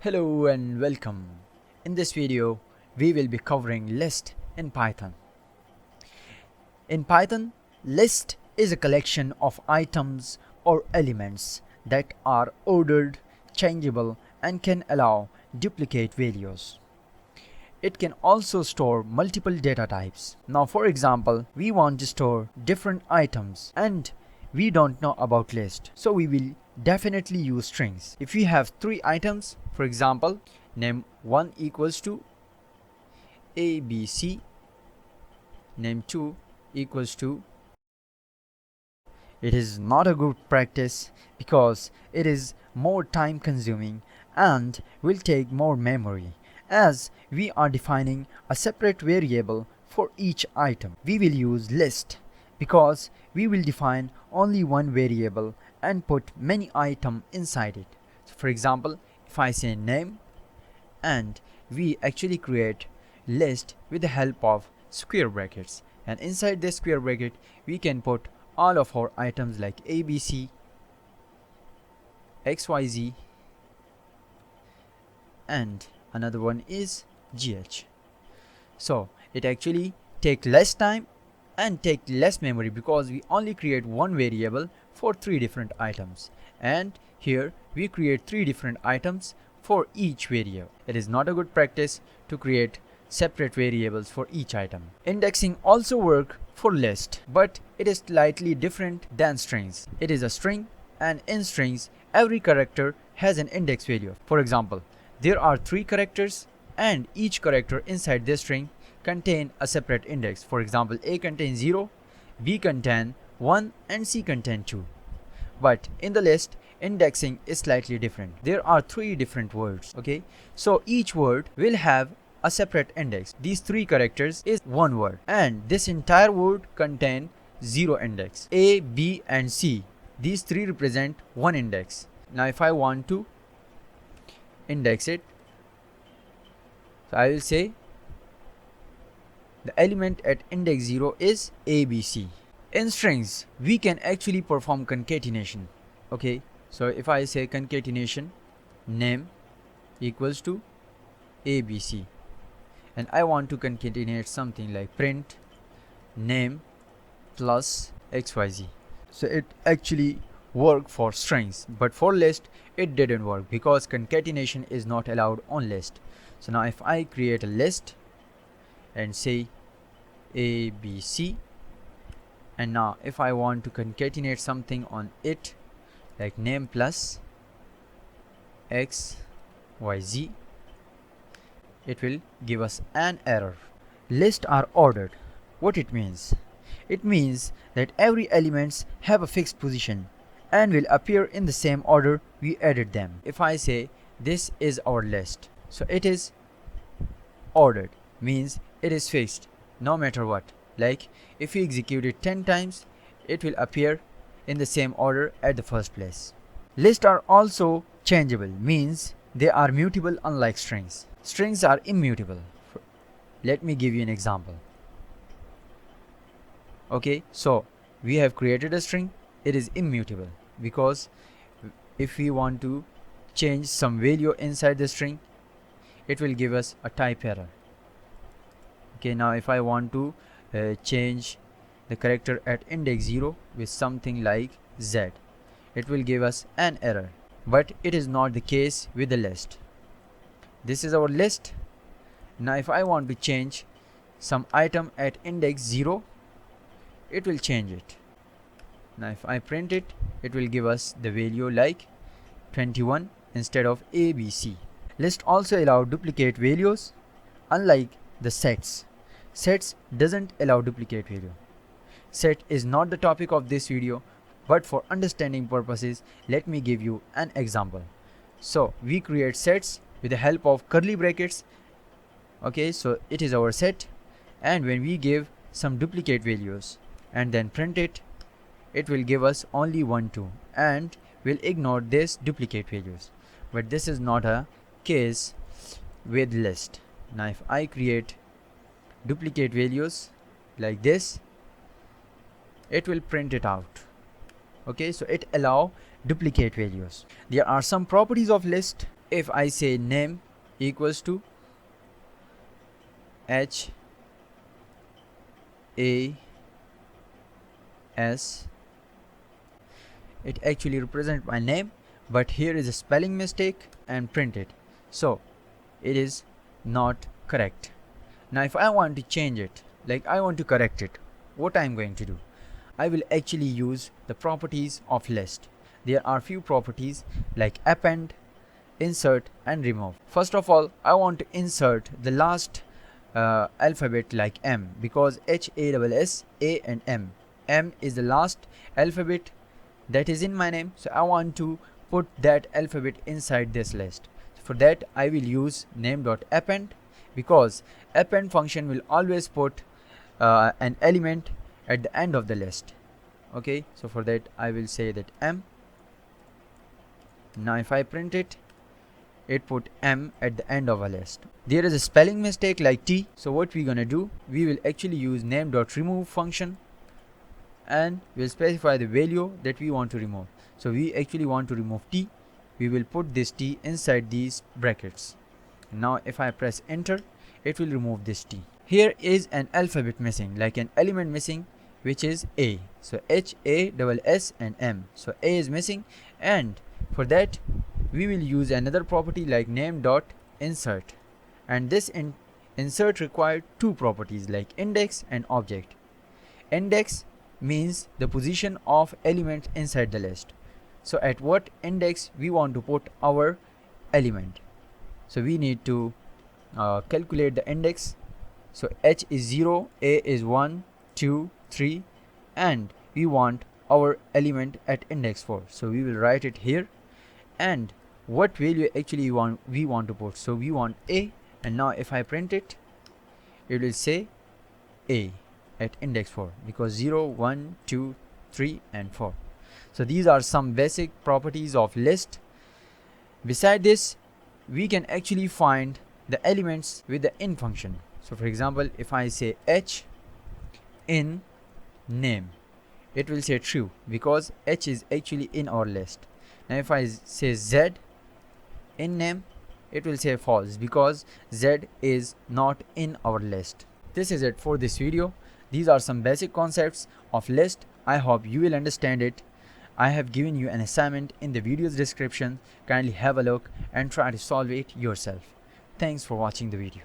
Hello and welcome. In this video, we will be covering list in Python. In Python, list is a collection of items or elements that are ordered, changeable, and can allow duplicate values. It can also store multiple data types. Now, for example, we want to store different items and we don't know about list, so we will definitely use strings. If we have three items, for example, name 1 equals to ABC, name 2 equals to, it is not a good practice because it is more time consuming and will take more memory, as we are defining a separate variable for each item. We will use list because we will define only one variable and put many items inside it. So for example, if I say name, and we actually create list with the help of square brackets, and inside this square bracket we can put all of our items like ABC, XYZ, and another one is GH. So it actually take less time and take less memory because we only create one variable for three different items, and here we create three different items for each variable. It is not a good practice to create separate variables for each item. Indexing also work for list, but it is slightly different than strings. It is a string, and in strings every character has an index value. For example, there are three characters and each character inside this string contain a separate index. For example, A contains 0, B contain 1, and C contain 2. But in the list, indexing is slightly different. There are three different words, okay? So each word will have a separate index. These three characters is one word, and this entire word contain 0 index. A, B, and C, these three represent one index. Now if I want to index it, so I will say the element at index 0 is ABC. In strings, we can actually perform concatenation. Okay, so if I say concatenation name equals to ABC, and I want to concatenate something like print name plus XYZ. So it actually worked for strings, but for list it didn't work because concatenation is not allowed on list. So now if I create a list and say ABC, and now if I want to concatenate something on it like name plus XYZ, it will give us an error. Lists are ordered. What it means? It means that every elements have a fixed position and will appear in the same order we added them. If I say this is our list, so it is ordered, means it is fixed no matter what. Like if you execute it 10 times, it will appear in the same order at the first place. Lists are also changeable, means they are mutable unlike strings. Strings are immutable. Let me give you an example. Okay, so we have created a string, it is immutable because if we want to change some value inside the string, it will give us a type error. Okay, now if I want to change the character at index 0 with something like Z, it will give us an error, but it is not the case with the list. This is our list. Now if I want to change some item at index 0, it will change it. Now if I print it, it will give us the value like 21 instead of ABC. List also allow duplicate values, unlike the sets. Sets doesn't allow duplicate value. Set is not the topic of this video, but for understanding purposes, let me give you an example. So we create sets with the help of curly brackets. Okay, so it is our set, and when we give some duplicate values and then print it, it will give us only 1, 2, and will ignore this duplicate values. But this is not a case with list. Now if I create duplicate values like this, it will print it out. Okay, so it allow duplicate values. There are some properties of list if I say name equals to H A S, it actually represents my name, but here is a spelling mistake and print it, so it is not correct. Now if I want to change it, like I want to correct it, what I'm going to do, I will actually use the properties of list. There are few properties like append, insert and remove. First of all, I want to insert the last alphabet like M, because HASS, A and M is the last alphabet that is in my name, so I want to put that alphabet inside this list. For that I will use name.append, because append function will always put an element at the end of the list. Okay, so for that I will say that M. Now if I print it, it put M at the end of a list. There is a spelling mistake like T, so what we're gonna do, we will actually use name.remove function and we'll specify the value that we want to remove. So we actually want to remove T, we will put this T inside these brackets. Now if I press enter, it will remove this T. Here is an alphabet missing, like an element missing, which is A. So HASS and M, so A is missing, and for that we will use another property like name.insert, and this insert required two properties like index and object. Index means the position of element inside the list, so at what index we want to put our element, so we need to calculate the index. So H is 0, A is 1, 2, 3, and we want our element at index 4, so we will write it here. And what value actually we want to put, so we want A, and now if I print it, it will say A at index 4, because 0, 1, 2, 3 and 4. So these are some basic properties of list. Beside this, we can actually find the elements with the in function. So for example, if I say H in name, it will say true, because H is actually in our list. Now if I say Z in name, it will say false, because Z is not in our list. This is it for this video. These are some basic concepts of list. I hope you will understand it. I have given you an assignment in the video's description. Kindly have a look and try to solve it yourself. Thanks for watching the video.